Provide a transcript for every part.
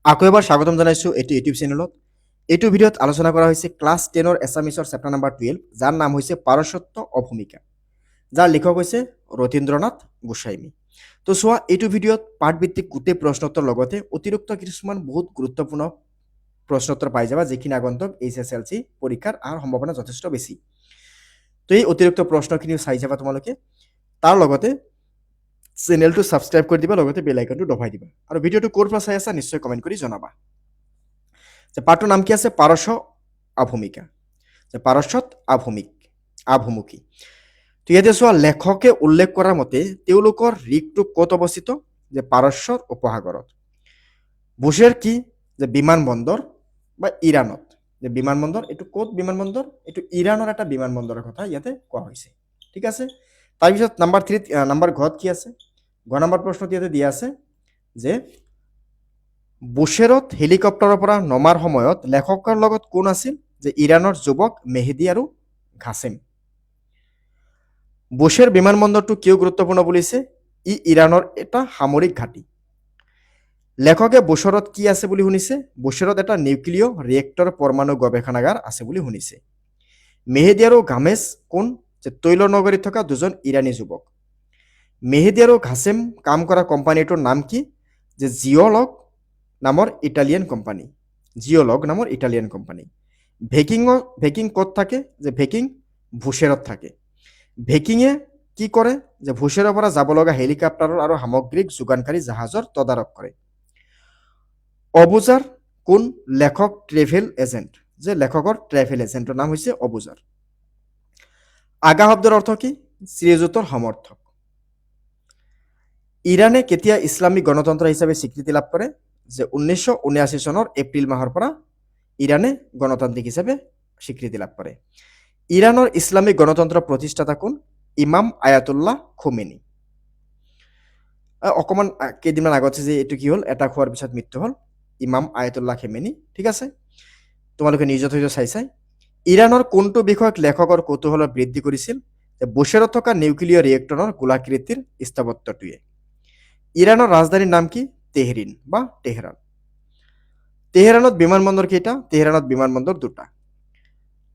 আকৌ এবাৰ স্বাগতম জনাইছোঁ এইটো ইউটিউব চেনেলত। এইটো ভিডিঅ'ত আলোচনা কৰা হৈছে ক্লাছ 10ৰ এছামিছৰ চেপ্টাৰ নাম্বাৰ 12, যাৰ নাম হৈছে পাৰসত্য অভূমিকা, যাৰ লিখক হৈছে ৰতীন্দ্ৰনাথ গোস্বামী। তো চোৱা, এইটো ভিডিঅ'ত পাঠভিত্তিক গোটেই প্ৰশ্নোত্তৰ লগতে অতিৰিক্ত কিছুমান বহুত গুৰুত্বপূৰ্ণ প্ৰশ্নোত্তৰ পাই যাবা, যিখিনি আগন্তুক HSLC পৰীক্ষাৰ অহাৰ সম্ভাৱনা যথেষ্ট বেছি। তো এই অতিৰিক্ত প্ৰশ্নখিনিও চাই যাবা তোমালোকে। তাৰ লগতে চেনেলটো ছাবস্ক্ৰাইব কৰি দিবা, লগতে বেল আইকনটো দবাই দিবা। আৰু ভিডিঅ'টো ক'ৰ পৰা চাই আছা নিশ্চয় কমেণ্ট কৰি জনাবা। যে পাঠটোৰ নাম কি আছে? পাৰস্য আভূমিকা। যে পাৰস্যত আভুমুখী। তো ইয়াতে চোৱা, লেখকে উল্লেখ কৰাৰ মতে তেওঁলোকৰ ঋকটো ক'ত অৱস্থিত? যে পাৰস্যৰ উপসাগৰত। বুশেৰ কি? যে বিমানবন্দৰ বা ইৰাণত। যে বিমানবন্দৰ, এইটো ক'ত বিমানবন্দৰ? এইটো ইৰাণৰ এটা বিমানবন্দৰৰ কথা ইয়াতে কোৱা হৈছে। ঠিক আছে। তাৰপিছত নাম্বাৰ 3, নাম্বাৰ ঘত কি আছে? ঘ নম্বৰ প্ৰশ্নটো ইয়াতে দিয়া আছে যে বুশেৰত হেলিকপ্টাৰৰ পৰা নমাৰ সময়ত লেখকৰ লগত কোন আছিল? যে ইৰাণৰ যুৱক মেহেদী আৰু ঘাছেম। বুশেৰ বিমানবন্দৰটো কিয় গুৰুত্বপূৰ্ণ বুলিছে? ই ইৰাণৰ এটা সামৰিক ঘাটি। লেখকে বুশেৰত কি আছে বুলি শুনিছে? বুশেৰত এটা নিউক্লিয় ৰিয়েক্টৰ পৰমাণু গৱেষণাগাৰ আছে বুলি শুনিছে। মেহেদী আৰু ঘামেছ কোন? যে তৈল নগৰীত থকা দুজন ইৰাণী যুৱক। মেহেদী আৰু ঘাছেম কাম কৰা কোম্পানীটোৰ নাম কি? যে জিঅ'লগ নামৰ ইটালিয়ান কোম্পানী। ভেকিং ক'ত থাকে? যে ভেকিং বুশেৰত থাকে। ভেকিঙে কি কৰে? যে বুশেৰৰ পৰা যাব লগা হেলিকপ্টাৰৰ আৰু সামগ্ৰিক যোগানকাৰী জাহাজৰ তদাৰক কৰে। অবুজাৰ কোন? লেখক ট্ৰেভেল এজেণ্ট। যে লেখকৰ ট্ৰেভেল এজেণ্টৰ নাম হৈছে অবুজাৰ। আগা শব্দৰ অৰ্থ কি? শ্ৰীযুতৰ সমৰ্থক। ইৰাণে কেতিয়া ইছলামিক গণতন্ত্ৰ হিচাপে স্বীকৃতি লাভ কৰে? যে 1979 চনৰ এপ্ৰিল মাহৰ পৰা ইৰাণে গণতান্ত্ৰিক হিচাপে স্বীকৃতি লাভ কৰে। ইৰাণৰ ইছলামিক গণতন্ত্ৰ প্ৰতিষ্ঠাতা কোন? ইমাম আয়াতুল্লাহ খোমেনি। অকণমান কেইদিনমান আগত যে এইটো কি হ'ল, এটা খোৱাৰ পিছত মৃত্যু হ'ল, ইমাম আয়াতুল্লাহ খেমেনি। ঠিক আছে, তোমালোকে নিউজত হয়তো চাই। ইৰাণৰ কোনটো বিষয়ক লেখকৰ কৌতূহলৰ বৃদ্ধি কৰিছিল? যে বুশেৰত থকা নিউক্লিয় ৰিয়েক্টৰৰ গোলাকৃতিৰ স্থাপত্যটোৱে। ইৰাণৰ ৰাজধানীৰ নাম কি? তেহৰিন বা তেহৰান। তেহৰানত বিমানবন্দৰ কেইটা? তেহৰানত বিমানবন্দৰ 2টা।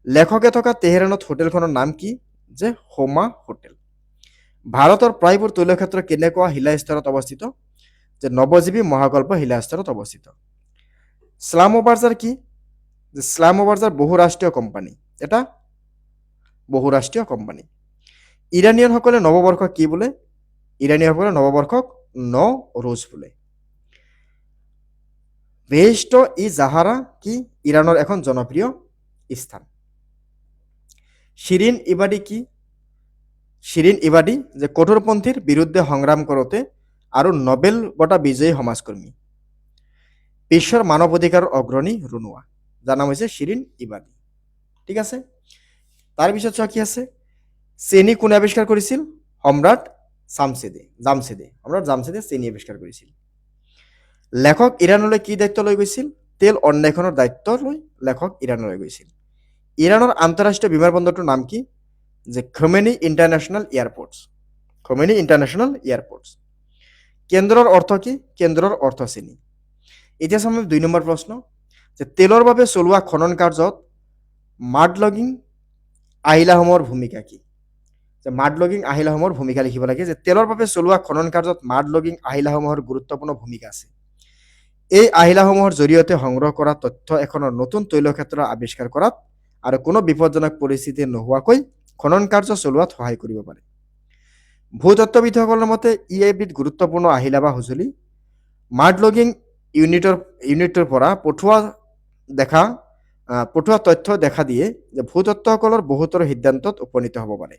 লেখকে থকা তেহৰানত হোটেলখনৰ নাম কি? যে হোমা হোটেল। ভাৰতৰ প্ৰায়বোৰ তৈলক্ষেত্ৰ কেনেকুৱা শিলাস্তৰত অৱস্থিত? যে নৱজীৱী মহাকল্প শিলাস্তৰত অৱস্থিত। স্লামোবাৰ্জাৰ কি? যে স্লামোবাৰ্জাৰ বহুৰাষ্ট্ৰীয় কোম্পানী, এটা বহুৰাষ্ট্ৰীয় কোম্পানী। ইৰাণীয়ানসকলে নৱবৰ্ষক কি বোলে? ইৰাণীসকলে নৱবৰ্ষক ন'ৰোজ বোলে। বেহেশ্ত ই জাহাৰা কি? ইৰাণৰ এখন জনপ্ৰিয় স্থান। শিৰিন ইবাদী কি? শিৰিন ইবাদী যে কঠোৰপন্থীৰ বিৰুদ্ধে সংগ্ৰাম কৰোঁতে আৰু নোবেল বঁটা বিজয়ী সমাজকৰ্মী। বিশ্বৰ মানৱ অধিকাৰৰ অগ্ৰণী ৰুণুৱা, যাৰ নাম হৈছে শিৰিন ইবাদী। ঠিক আছে। তাৰপিছত চোৱা কি আছে? চেনি কোনে আৱিষ্কাৰ কৰিছিল? সম্ৰাট জামছেদে চেনি আৱিষ্কাৰ কৰিছিল। লেখক ইৰাণলৈ কি দায়িত্ব লৈ গৈছিল? তেল অন্বেষণৰ দায়িত্ব লৈ লেখক ইৰাণলৈ গৈছিল। ইৰাণৰ আন্তঃৰাষ্ট্ৰীয় বিমানবন্দৰটোৰ নাম কি? যে খোমেনি ইণ্টাৰনেশ্যনেল এয়াৰপৰ্টছ। কেন্দ্ৰৰ অৰ্থ কি? কেন্দ্ৰৰ অৰ্থ চেনি। এতিয়া চাম 2 নম্বৰ প্ৰশ্ন, যে তেলৰ বাবে চলোৱা খনন কাৰ্যত মাডলগিং আহিলাসমূহৰ ভূমিকা কি? যে মাডলগিং আহিলাসমূহৰ ভূমিকা লিখিব লাগে। যে তেলৰ বাবে চলোৱা খনন কাৰ্যত মাডলগিং আহিলাসমূহৰ গুৰুত্বপূৰ্ণ ভূমিকা আছে। এই আহিলাসমূহৰ জৰিয়তে সংগ্ৰহ কৰা তথ্য এখনৰ নতুন তৈলক্ষেত্ৰ আৱিষ্কাৰ কৰাত আৰু কোনো বিপদজনক পৰিস্থিতি নোহোৱাকৈ খনন কাৰ্য চলোৱাত সহায় কৰিব পাৰে। ভূতত্ত্ববিদসকলৰ মতে ই এবিধ গুৰুত্বপূৰ্ণ আহিলা বা সঁজুলি। মাডলগিং ইউনিটৰ পৰা পঠোৱা তথ্য দেখা দিয়ে যে ভূতত্ত্বসকলৰ বহুতৰ সিদ্ধান্তত উপনীত হ'ব পাৰে।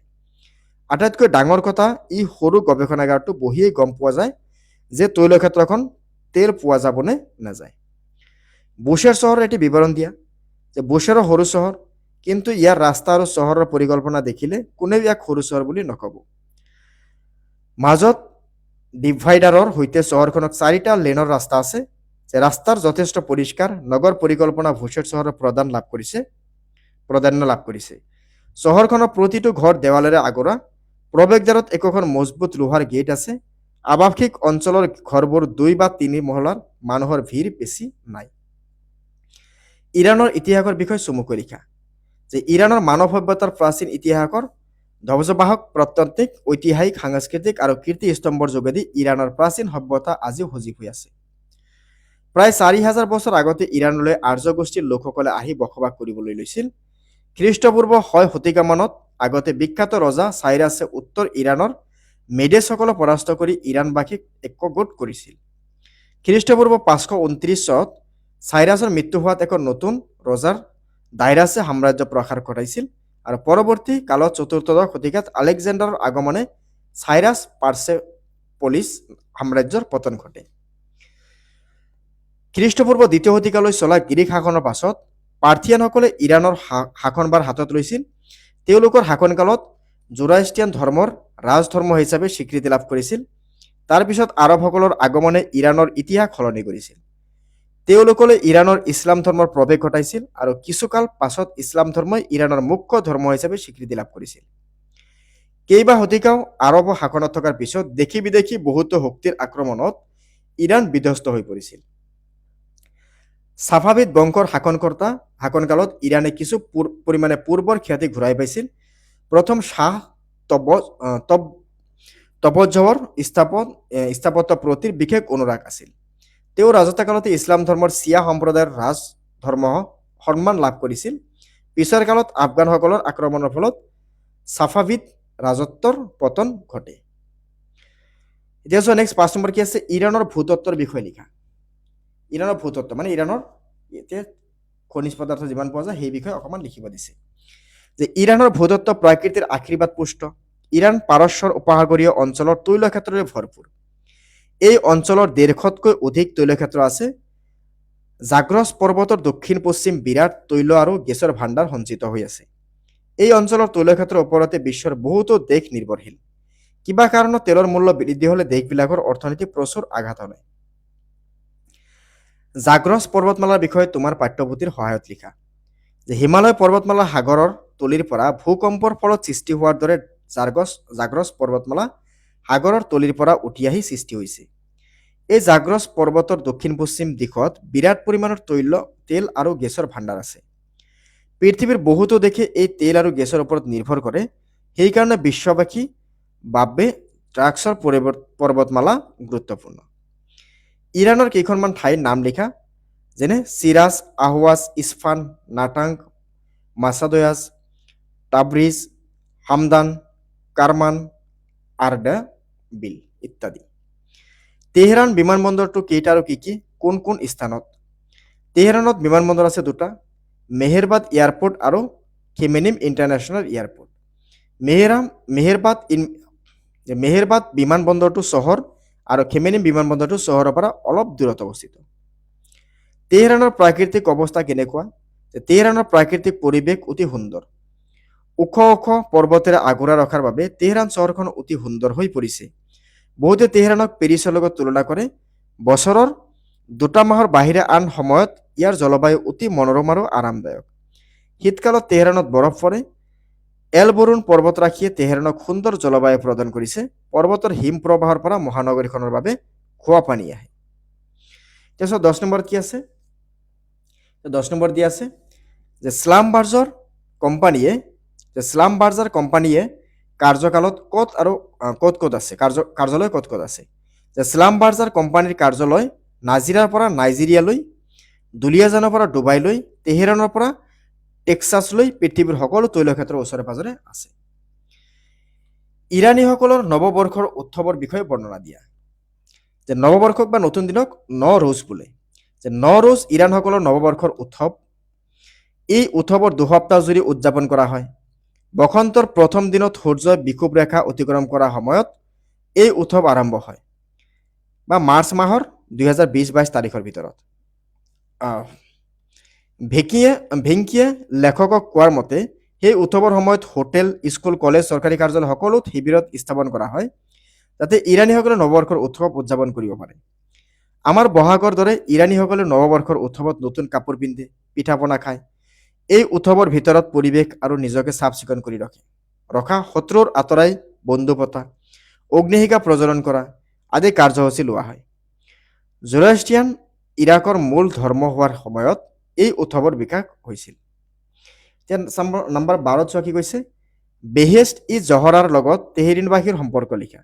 আটাইতকৈ ডাঙৰ কথা, ই সৰু গৱেষণাগাৰটো বহিয়েই গম পোৱা যায় যে তৈলক্ষেত্ৰখন তেল পোৱা যাব নে নাযায়। বুশেৰ চহৰৰ এটি বিৱৰণ দিয়া। যে বুশেৰো সৰু চহৰ, কিন্তু ইয়াৰ ৰাস্তা আৰু চহৰৰ পৰিকল্পনা দেখিলে কোনেও ইয়াক সৰু চহৰ বুলি নক'ব। মাজত ডিভাইডাৰৰ সৈতে চহৰখনত 4টা লেনৰ ৰাস্তা আছে। যে ৰাস্তাৰ যথেষ্ট পৰিষ্কাৰ নগৰ পৰিকল্পনা বুশেৰ চহৰৰ প্ৰাধান্য লাভ কৰিছে। চহৰখনৰ প্ৰতিটো ঘৰ দেৱালেৰে আগৰা। প্ৰৱেশদ্বাৰত একোখন মজবুত লোহাৰ গেট আছে। আৱাসিক অঞ্চলৰ ঘৰবোৰ 2 বা 3 মহলাৰ মানুহৰ ভিৰ বেছি নাই। ইৰাণৰ ইতিহাসৰ বিষয়ে চমুকৈ লিখা যে ইৰাণৰ মানৱ সভ্যতাৰ প্ৰাচীন ইতিহাসৰ ধ্বজবাহক প্ৰত্নতাত্ত্বিক ঐতিহাসিক সাংস্কৃতিক আৰু কীৰ্তিস্তম্ভৰ যোগেদি ইৰাণৰ প্ৰাচীন সভ্যতা আজিও সজীৱ হৈ আছে। প্ৰায় ৪,০০০ বছৰ আগতে ইৰাণলৈ আৰ্য গোষ্ঠীৰ লোকসকলে আহি বসবাস কৰিবলৈ লৈছিল। খ্ৰীষ্টপূৰ্ব ৬ শতিকামানত আগতে বিখ্যাত ৰজা চাইৰাছে উত্তৰ ইৰাণৰ মেডেছসকলক পৰাস্ত কৰি ইৰাণবাসীক একগোট কৰিছিল। খ্ৰীষ্টপূৰ্ব ৫২৯ চনত চাইৰাছৰ মৃত্যু হোৱাত এক নতুন ৰজাৰ ডাইৰাছে সাম্ৰাজ্য প্ৰসাৰ ঘটাইছিল আৰু পৰৱৰ্তী কালত ৪ৰ্থ শতিকাত আলেকজেণ্ডাৰৰ আগমনে চাইৰাছ পাৰ্চেপলিছ সাম্ৰাজ্যৰ পতন ঘটে। খ্ৰীষ্টপূৰ্ব ২য় শতিকালৈ চলা গ্ৰীক শাসনৰ পাছত পাৰ্থিয়ানসকলে ইৰাণৰ শাসনভাৰ হাতত লৈছিল। তেওঁলোকৰ শাসনকালত জোৰাষ্ট্ৰিয়ান ধৰ্মৰ ৰাজধৰ্ম হিচাপে স্বীকৃতি লাভ কৰিছিল। তাৰ পিছত আৰবসকলৰ আগমনে ইৰাণৰ ইতিহাস সলনি কৰিছিল। তেওঁলোকলৈ ইৰাণৰ ইছলাম ধৰ্মৰ প্ৰৱেশ ঘটাইছিল আৰু কিছুকাল পাছত ইছলাম ধৰ্মই ইৰাণৰ মুখ্য ধৰ্ম হিচাপে স্বীকৃতি লাভ কৰিছিল। কেইবা শতিকাও আৰব শাসনত থকাৰ পিছত দেশী বিদেশী বহুতো শক্তিৰ আক্ৰমণত ইৰাণ বিধ্বস্ত হৈ পৰিছিল। ছাফাভিদ বংশৰ শাসনকালত ইৰাণে কিছু পৰিমাণে পূৰ্বৰ খ্যাতি ঘূৰাই পাইছিল। প্ৰথম শাহ তবজ্জহৰ স্থাপত্য প্ৰতিৰ বিশেষ অনুৰাগ আছিল। তেওঁ ৰাজত্বকালতে ইছলাম ধৰ্মৰ চিয়া সম্প্ৰদায়ৰ ৰাজধৰ্ম সন্মান লাভ কৰিছিল। পিছৰ কালত আফগানসকলৰ আক্ৰমণৰ ফলত ছাফাভিদ ৰাজত্বৰ পতন ঘটে। এতিয়া নেক্সট ৫ নম্বৰ কি আছে, ইৰাণৰ ভূতত্বৰ বিষয়ে লিখা। ইৰাণৰ ভূতত্ব মানে ইৰাণৰ এতিয়া খনিজ পদাৰ্থ যিমান পোৱা যায় সেই বিষয়ে অকণমান লিখিব দিছে যে ইৰাণৰ ভূতত্ব প্ৰকৃতিৰ আশীৰ্বাদ পুষ্ট। ইৰাণ পাৰস্যৰ উপসাগৰীয় অঞ্চলৰ তৈলক্ষেত্ৰৰে ভৰপূৰ। এই অঞ্চলৰ ১৫০তকৈ অধিক তৈলক্ষেত্ৰ আছে। জাগ্ৰছ পৰ্বতৰ দক্ষিণ পশ্চিম বিৰাট তৈল আৰু গেছৰ ভাণ্ডাৰ সঞ্চিত হৈ আছে। এই অঞ্চলৰ তৈলক্ষেত্ৰৰ ওপৰতে বিশ্বৰ বহুতো দেশ নিৰ্ভৰশীল। কিবা কাৰণত তেলৰ মূল্য বৃদ্ধি হ'লে দেশবিলাকৰ অৰ্থনীতি প্ৰচুৰ আঘাত হয়। জাগ্ৰছ পৰ্বতমালাৰ বিষয়ে তোমাৰ পাঠ্যপুথিৰ সহায়ত লিখা যে হিমালয় পৰ্বতমালা সাগৰৰ তলিৰ পৰা ভূকম্পৰ ফলত সৃষ্টি হোৱাৰ দৰে জাগ্ৰছ পৰ্বতমালা সাগৰৰ তলিৰ পৰা উঠি আহি সৃষ্টি হৈছে। এই জাগ্ৰছ পৰ্বতৰ দক্ষিণ পশ্চিম দিশত বিৰাট পৰিমাণৰ তেল আৰু গেছৰ ভাণ্ডাৰ আছে। পৃথিৱীৰ বহুতো দেশে এই তেল আৰু গেছৰ ওপৰত নিৰ্ভৰ কৰে। সেইকাৰণে বিশ্ববাসীৰ বাবে জাগ্ৰছ পৰ্বতমালা গুৰুত্বপূৰ্ণ। ইৰাণৰ কেইখনমান ঠাইৰ নাম লিখা যেনে চিৰাজ, আহৱাজ, ইছফান, নাটাংগ, মাছাদয়াজ, তাব্ৰিজ, হামদান, কাৰমান, আৰ্দাবিল ইত্যাদি। তেহৰান বিমানবন্দৰটো কেইটা আৰু কি কি কোন কোন স্থানত? তেহৰানত বিমানবন্দৰ আছে 2টা, মেহেৰবাদ এয়াৰপোৰ্ট আৰু খেমেনিম ইণ্টাৰনেশ্যনেল এয়াৰপোৰ্ট। মেহেৰবাদ বিমানবন্দৰটো চহৰ আৰু খেমেনিম বিমানবন্দৰটো চহৰৰ পৰা অলপ দূৰত অৱস্থিত। তেহৰানৰ প্ৰাকৃতিক অৱস্থা কেনেকুৱা? তেহৰানৰ প্ৰাকৃতিক পৰিৱেশ অতি সুন্দৰ। ওখ ওখ পৰ্বতেৰে আগুৰা ৰখাৰ বাবে তেহৰান চহৰখন অতি সুন্দৰ হৈ পৰিছে। বহুতে তেহৰানক পেৰিছৰ লগত তুলনা কৰে। বছৰৰ 2টা মাহৰ বাহিৰে আন সময়ত ইয়াৰ জলবায়ু অতি মনোৰম আৰু আৰামদায়ক। শীতকালত তেহৰানত বৰফ পৰে। এলবৰুণ পৰ্বতৰাশিয়ে তেহৰানক সুন্দৰ জলবায়ু প্ৰদান কৰিছে। পৰ্বতৰ হিম প্ৰবাহৰ পৰা মহানগৰীখনৰ বাবে খোৱা পানী আহে। তাৰপিছত 10 নম্বৰত কি আছে? 10 নম্বৰ দিয়া আছে যে স্লামবাৰ্জাৰ কোম্পানীয়ে কাৰ্যকালত ক'ত আছে কাৰ্যালয় ক'ত আছে? যে স্লামবাৰ্জাৰ কোম্পানীৰ কাৰ্যালয় নাজিৰাৰ পৰা নাইজেৰিয়ালৈ, দুলিয়াজানৰ পৰা ডুবাইলৈ, তেহৰানৰ পৰা টেক্সাছলৈ পৃথিৱীৰ সকলো তৈলক্ষেত্ৰৰ ওচৰে পাজৰে আছে। ইৰাণীসকলৰ নৱবৰ্ষৰ উৎসৱৰ বিষয়ে বৰ্ণনা দিয়া। যে নৱবৰ্ষক বা নতুন দিনক ন'ৰ'জ বোলে। যে ন'ৰ'জ ইৰাণসকলৰ নৱবৰ্ষৰ উৎসৱ। এই উৎসৱৰ 2 সপ্তাহ জুৰি উদযাপন কৰা হয়। বসন্তৰ প্ৰথম দিনত সূৰ্যই বিষুৱ ৰেখা অতিক্ৰম কৰাৰ সময়ত এই উৎসৱ আৰম্ভ হয় বা মাৰ্চ মাহৰ 2020-22 তাৰিখৰ ভিতৰত। ভেংকিয়ে লেখকক কোৱাৰ মতে সেই উৎসৱৰ সময়ত হোটেল, স্কুল, কলেজ, চৰকাৰী কাৰ্যালয় সকলো শিবিৰত স্থাপন কৰা হয় যাতে ইৰাণীসকলে নৱবৰ্ষৰ উৎসৱ উদযাপন কৰিব পাৰে। আমাৰ বহাগৰ দৰে ইৰাণীসকলে নৱবৰ্ষৰ উৎসৱত নতুন কাপোৰ পিন্ধে, পিঠা পনা খায়। এই উৎসৱৰ ভিতৰত পৰিৱেশ আৰু নিজকে চাফ চিকুণ কৰি ৰখা, শত্ৰুৰ আঁতৰাই বন্ধু পতা, অগ্নিশিখা প্ৰজ্বলন কৰা আদি কাৰ্যসূচী লোৱা হয়। জোৰাষ্ট্ৰিয়ান ইৰাকৰ মূল ধৰ্ম হোৱাৰ সময়ত এই উৎসৱৰ বিকাশ হৈছিল। এতিয়া নম্বৰ 12 চোৱা কি কৈছে, বেহেষ্ট ই জহৰাৰ লগত তেহেৰিনবাসীৰ সম্পৰ্ক লিখা।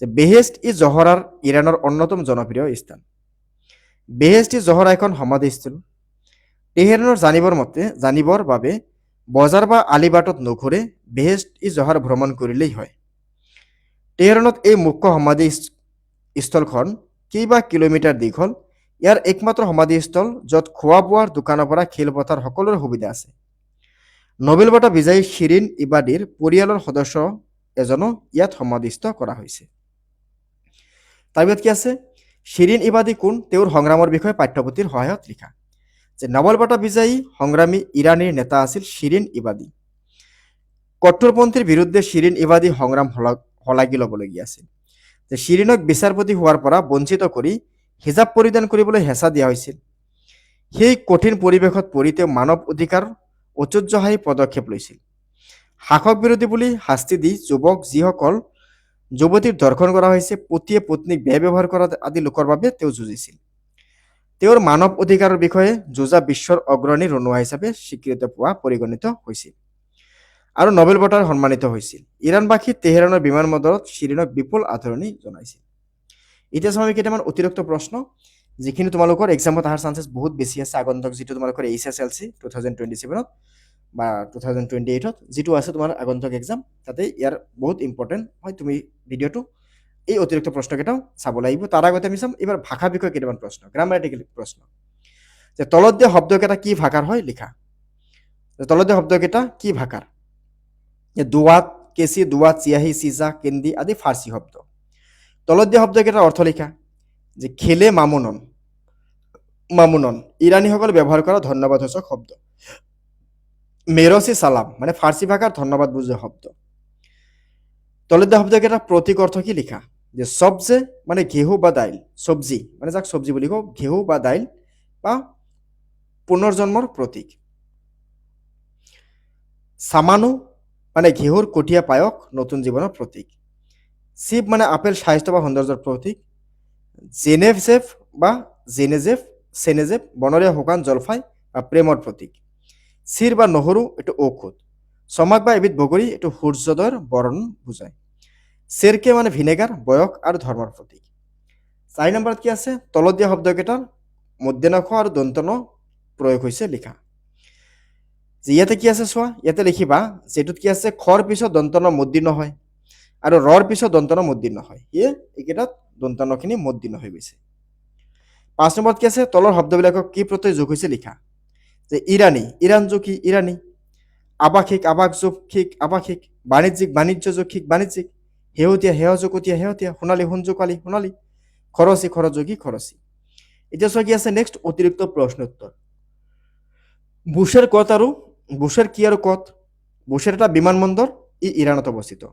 যে বেহেষ্ট ই জহৰাৰ ইৰাণৰ অন্যতম জনপ্ৰিয় স্থান। বেহেষ্ট ই জহৰা এখন সমাধিস্থল। তেহেৰানৰ জানিবৰ বাবে বজাৰ বা আলিবাটত নুঘূৰে, বেহেষ্ট ই জহাৰ ভ্ৰমণ কৰিলেই হয়। তেহেৰানত এই মুখ্য সমাধিস্থলখন কেইবা কিলোমিটাৰ দীঘল। ইয়াৰ একমাত্ৰ সমাধিস্থল য'ত খোৱা বোৱাৰ দোকানৰ পৰা খেলপথাৰ সকলোৰে সুবিধা আছে। নোবেল বঁটা বিজয়ী শিৰিন ইবাদীৰ পৰিয়ালৰ সদস্য এজনো ইয়াত সমাধিস্থ কৰা হৈছে। তাৰপিছত কি আছে, শিৰিন ইবাদী কোন, তেওঁৰ সংগ্ৰামৰ বিষয়ে পাঠ্যপুথিৰ সহায়ত লিখা। যে নোবেল বঁটা বিজয়ী সংগ্ৰামী ইৰাণীৰ নেতা আছিল শিৰিন ইবাদী। কঠোৰপন্থীৰ বিৰুদ্ধে শিৰিন ইবাদী সংগ্ৰাম শলাগি ল'বলগীয়া আছিল। যে শিৰিনক বিচাৰপতি হোৱাৰ পৰা বঞ্চিত কৰি হিজাব পৰিধান কৰিবলৈ হেঁচা দিয়া হৈছিল। সেই কঠিন পৰিৱেশত পৰি তেওঁ মানৱ অধিকাৰ ঐতিহ্যহাৰী পদক্ষেপ লৈছিল। শাসক বিৰোধী বুলি শাস্তি দি যিসকল যুৱতীৰ ধৰ্ষণ কৰা হৈছে, পতিয়ে পত্নীক বেয়া ব্যৱহাৰ কৰা আদি লোকৰ বাবে তেওঁ যুঁজিছিল। তেওঁৰ মানৱ অধিকাৰৰ বিষয়ে যুঁজা বিশ্বৰ অগ্ৰণী ৰনুৱা হিচাপে স্বীকৃতি পোৱা পৰিগণিত হৈছিল আৰু নোবেল বঁটাৰ সন্মানিত হৈছিল। ইৰাণবাসী তেহেৰানৰ বিমানবন্দৰত শিৰিনক বিপুল আদৰণি জনাইছিল। এতিয়া চাওঁ আমি কেইটামান অতিৰিক্ত প্ৰশ্ন, যিখিনি তোমালোকৰ এক্সামত অহাৰ চান্সেছ বহুত বেছি আছে। আগন্তুক যিটো তোমালোকৰ HSLC 2027 বা 2028 যিটো আছে তোমাৰ আগন্তুক এক্সাম, তাতে ইয়াৰ বহুত ইম্পৰ্টেণ্ট হয়। তুমি ভিডিঅ'টো এই অতিৰিক্ত প্ৰশ্নকেইটাও চাব লাগিব। তাৰ আগতে আমি চাম এইবাৰ ভাষা বিষয়ে কেইটামান প্ৰশ্ন, গ্ৰামাটিকেল প্ৰশ্ন। যে তলত দিয়া শব্দকেইটা কি ভাষাৰ হয় লিখা। তলত দিয়া শব্দকেইটা কি ভাষাৰ? দুৱাত, কেচি, দুৱাত, চিয়াহী, চিজা, কেন্দি আদি ফাৰ্চী শব্দ। তলত দিয়া শব্দকেইটাৰ অৰ্থ লিখা। যে খেলে মামুনন, মামুনন ইৰাণীসকলে ব্যৱহাৰ কৰা ধন্যবাদসূচক শব্দ। মেৰচি সালাম মানে ফাৰ্চী ভাষাৰ ধন্যবাদ বুজোৱা শব্দ। তলত দিয়া শব্দকেইটাৰ প্ৰতীক অৰ্থ কি লিখা। যে চবজে মানে ঘেহু বা দাইল, চব্জি মানে যাক চব্জি বুলি কওঁ, ঘেহু বা দাইল বা পুনৰ্জন্মৰ প্ৰতীক। সামানু মানে ঘেহুৰ কঠীয়া পায়স, নতুন জীৱনৰ প্ৰতীক। শিৱ মানে আপেল, স্বাস্থ্য বা সৌন্দৰ্যৰ প্ৰতীক। জেনেভজেভ বা চেনেজেভ বনৰীয়া শুকান জলফাই বা প্ৰেমৰ প্ৰতীক। চিৰ বা নহৰু এইটো ঔষধ। চমাক বা এবিধ বগৰী এইটো সূৰ্যোদয়ৰ বৰণ বুজায়। চেৰকে মানে ভিনেগাৰ, বয়স আৰু ধৰ্মৰ প্ৰতীক। 4 নম্বৰত কি আছে, তলত দিয়া শব্দকেইটাৰ মধ্যাহ্ন আৰু দন্তন প্ৰয়োগ হৈছে লিখা। যে ইয়াতে কি আছে চোৱা, ইয়াতে লিখিবা যিটোত কি আছে খৰ পিছত দন্তন মূৰ্ধন্য হয় আৰু ৰৰ পিছত দন্তন মূৰ্ধন্য হয়। সেয়ে এইকেইটাত দন্তনখিনি মূৰ্ধন্য হৈ গৈছে। 5 নম্বৰত কি আছে, তলৰ শব্দবিলাকক কি প্ৰত্যয় যোগ হৈছে লিখা। যে ইৰাণী, ইৰাণ যোগ কি ইৰাণী। আৱাসিক, আৱাস যোগ শিক আৱাসিক। বাণিজ্যিক, বাণিজ্য যোগ শিক বাণিজ্যিক। শেহতীয়া, সেহ যোগতীয়া শেহতীয়া। সোণালী, সোণযোগালী সোণালী। খৰচী, খৰচ যোগী খৰচী। এতিয়া চোৱা কি আছে নেক্সট অতিৰিক্ত প্ৰশ্ন উত্তৰ। বুশেৰ ক'ত আৰু বুশেৰ কি আৰু ক'ত? বুশেৰ এটা বিমানবন্দৰ, ই ইৰাণত অৱস্থিত।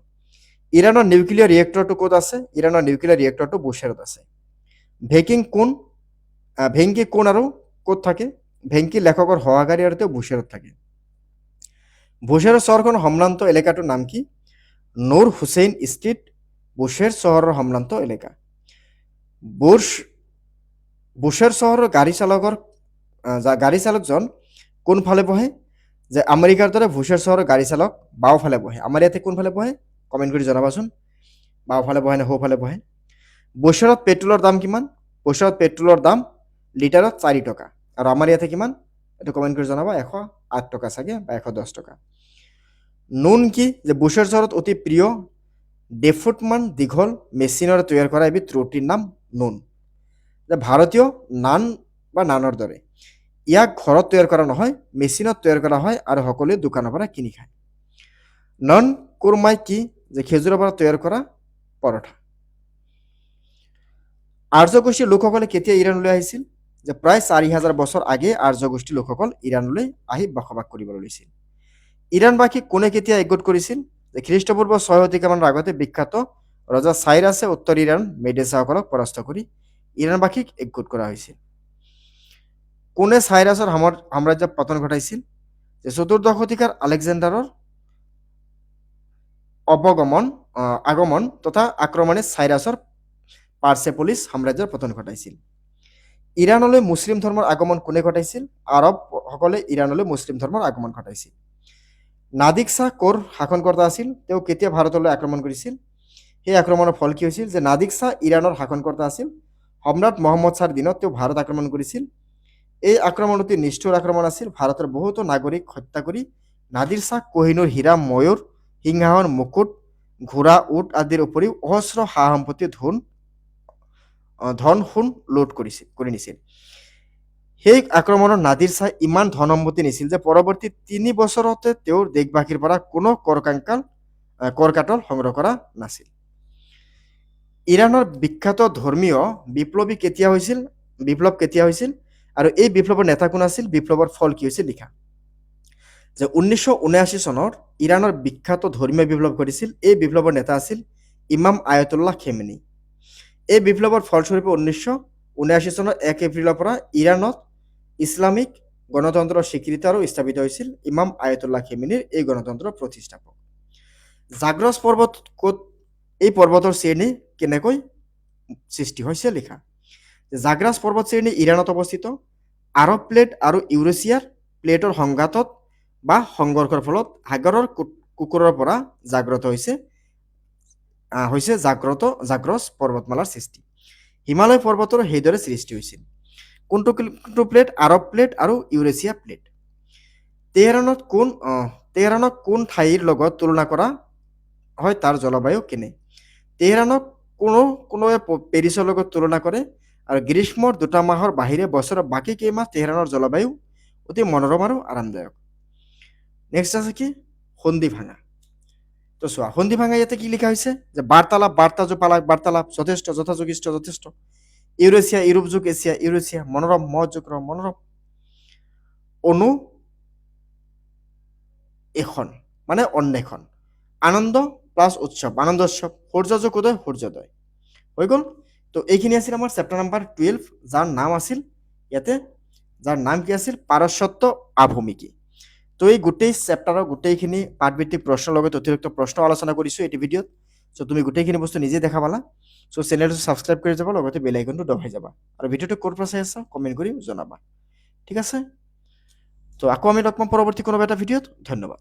ইৰাণৰ নিউক্লিয়াৰ ৰিয়েক্টৰটো ক'ত আছে? ইৰাণৰ নিউক্লিয়াৰ ৰিয়েক্টৰটো বুশেৰত আছে। ভেংকি কোন আৰু ক'ত থাকে? ভেংকি লেখকৰ সহকাৰী আৰু তেওঁ বুশেৰত থাকে। বুশেৰ চহৰখন সম্ভ্ৰান্ত এলেকাটোৰ নাম কি? নুৰ হুছেইন ষ্ট্ৰীট বুশেৰ চহৰৰ সম্ভ্ৰান্ত এলেকা। বুশেৰ চহৰৰ গাড়ী চালকজন কোনফালে বহে? যে আমেৰিকাৰ দৰে বুশেৰ চহৰৰ গাড়ী চালক বাওঁফালে বহে। আমাৰ ইয়াতে কোনফালে বহে? কমেণ্ট কৰি জনাবাচোন। বাওঁফালে বহে নে সোঁফালে বহে? বুশেৰত পেট্ৰলৰ দাম কিমান? বুশেৰত পেট্ৰলৰ দাম লিটাৰত 4 টকা। আৰু আমাৰ ইয়াতে কিমান? এইটো কমেণ্ট কৰি জনাবা। 108 টকা চাগে বা 110 টকা। নুন কি? যে বুশেৰ চহৰত অতি প্ৰিয় 1.5 ফুটমান দীঘল মেচিনেৰে তৈয়াৰ কৰা এবিধ ৰুটিৰ নাম নুন। যে ভাৰতীয় নান বা নানৰ দৰে ইয়াক ঘৰত তৈয়াৰ কৰা নহয়, মেচিনত তৈয়াৰ কৰা হয় আৰু সকলোৱে দোকানৰ পৰা কিনি খায়। নন কুৰমাই কি? যে খেজুৰৰ পৰা তৈয়াৰ কৰা পৰঠা। আৰ্য গোষ্ঠীৰ লোকসকলে কেতিয়া ইৰাণলৈ আহিছিল? যে প্ৰায় 4000 বছৰ আগে আৰ্য গোষ্ঠীৰ লোকসকল ইৰাণলৈ আহি বসবাস কৰিবলৈ লৈছিল। ইৰাণবাসীক কোনে কেতিয়া একগোট কৰিছিল? যে খ্ৰীষ্টপূৰ্ব 6 শতিকামানৰ আগতে বিখ্যাত ৰজা চাইৰাছে উত্তৰ ইৰাণ মেডেছাসকলক পৰাস্ত কৰি ইৰাণবাসীক একগোট কৰা হৈছিল। কোনে চাইৰাছৰ সাম্ৰাজ্য পতন ঘটাইছিল? যে 14 শতিকাৰ আলেকজেণ্ডাৰৰ আগমন তথা আক্ৰমণে চাইৰাছৰ পাৰ্চেপলিছ সাম্ৰাজ্যৰ পতন ঘটাইছিল। ইৰাণলৈ মুছলিম ধৰ্মৰ আগমন কোনে ঘটাইছিল? আৰবসকলে ইৰাণলৈ মুছলিম ধৰ্মৰ আগমন ঘটাইছিল। নাদিক শ্বাহ ক'ৰ শাসনকৰ্তা আছিল? তেওঁ কেতিয়া ভাৰতলৈ আক্ৰমণ কৰিছিল? সেই আক্ৰমণৰ ফল কি হৈছিল? যে নাদিক শ্বাহ ইৰাণৰ শাসনকৰ্তা আছিল। সম্ৰাট মহম্মদ শ্বাহৰ দিনত তেওঁ ভাৰত আক্ৰমণ কৰিছিল। এই আক্ৰমণ অতি নিষ্ঠুৰ আক্ৰমণ আছিল। ভাৰতৰ বহুতো নাগৰিক হত্যা কৰি নাদিৰ শ্বাহ কোহিনুৰ হীৰা, ময়ূৰ, সিংহাসন, মুকুট, ঘোঁৰা, উট আদিৰ উপৰিও অহস্ৰ সা সম্পত্তি ধন সোণ লুট কৰি নিছিল। সেই আক্ৰমণত নাদিৰ শ্বাহে ইমান ধন সম্পত্তি নিছিল যে পৰৱৰ্তী 3 বছৰতে তেওঁৰ দেশবাসীৰ পৰা কোনো কৰ কাটল সংগ্ৰহ কৰা নাছিল। ইৰাণৰ বিখ্যাত ধৰ্মীয় বিপ্লৱ কেতিয়া হৈছিল আৰু এই বিপ্লৱৰ নেতা কোন আছিল? বিপ্লৱৰ ফল কি হৈছিল লিখা। যে 1979 চনত ইৰাণৰ বিখ্যাত ধৰ্মীয় বিপ্লৱ ঘটিছিল। এই বিপ্লৱৰ নেতা আছিল ইমাম আয়াতুল্লাহ খেমেনি। এই বিপ্লৱৰ ফলস্বৰূপে 1979 চনৰ 1 এপ্ৰিলৰ পৰা ইৰাণত ইছলামিক গণতন্ত্ৰৰ স্বীকৃতি আৰু স্থাপিত হৈছিল ইমাম আয়াতুল্লাহ খেমেনিৰ এই গণতন্ত্ৰৰ প্ৰতিষ্ঠাপক। জাগ্ৰছ পৰ্বত ক'ত? এই পৰ্বতৰ শ্ৰেণী কেনেকৈ সৃষ্টি হৈছে লিখা। জাগ্ৰাছ পৰ্বত শ্ৰেণী ইৰাণত অৱস্থিত। আৰব প্লেট আৰু ইউৰেছিয়াৰ প্লেটৰ সংঘাতত বা সংঘৰ্ষৰ ফলত সাগৰৰ কুকুৰৰ পৰা জাগ্ৰছ পৰ্বতমালাৰ সৃষ্টি। হিমালয় পৰ্বতৰ সেইদৰে সৃষ্টি হৈছিল। কোনটো প্লেট? আৰব প্লেট আৰু ইউৰেছিয়া প্লেট। তেহৰানক কোন ঠাইৰ লগত তুলনা কৰা হয় তাৰ জলবায়ু কেনে? তেহৰানক কোনোৱে পেৰিছৰ লগত তুলনা কৰে আৰু গ্ৰীষ্মৰ 2 মাহৰ বাহিৰে বছৰৰ বাকী কেইমাহ তেহৰানৰ জলবায়ু অতি মনোৰম আৰু আৰামদায়ক। নেক্সট আছে কি? সন্ধি ভাঙা। তো চোৱা, সন্ধি ভাঙা ইয়াতে কি লিখা হৈছে? যে বাৰ্তালাপ যথেষ্ট, যথাযোগিষ্ঠ যথেষ্ট, ইউৰেছিয়া ইউৰোপ যুগ এছিয়া ইউৰেছিয়া, মনোৰম মহযোগ মনোৰম, অনু এখন মানে অন্বেষণ, আনন্দ প্লাছ উৎসৱ আনন্দোৎসৱ, সূৰ্যযোগ উদয় সূৰ্যোদয়। হৈ গ'ল। তো এইখিনি আছিল আমাৰ চেপ্টাৰ নাম্বাৰ 12, যাৰ নাম কি আছিল? পাৰস্যত্য আভূমিকি। তো এই গোটেই চেপ্টাৰৰ গোটেইখিনি পাঠভিত্তিক প্ৰশ্নৰ লগত অতিৰিক্ত প্ৰশ্ন আলোচনা কৰিছোঁ এইটো ভিডিঅ'ত। চ' তুমি গোটেইখিনি বস্তু নিজে দেখা পালা। চ' চেনেলটো ছাবস্ক্ৰাইব কৰি যাবা, লগতে বেল আইকনটো দবাই যাবা আৰু ভিডিঅ'টো ক'ৰ পৰা চাই আছা কমেণ্ট কৰি জনাবা। ঠিক আছে? তো আকৌ আমি লগ পাম পৰৱৰ্তী কোনোবা এটা ভিডিঅ'ত। ধন্যবাদ।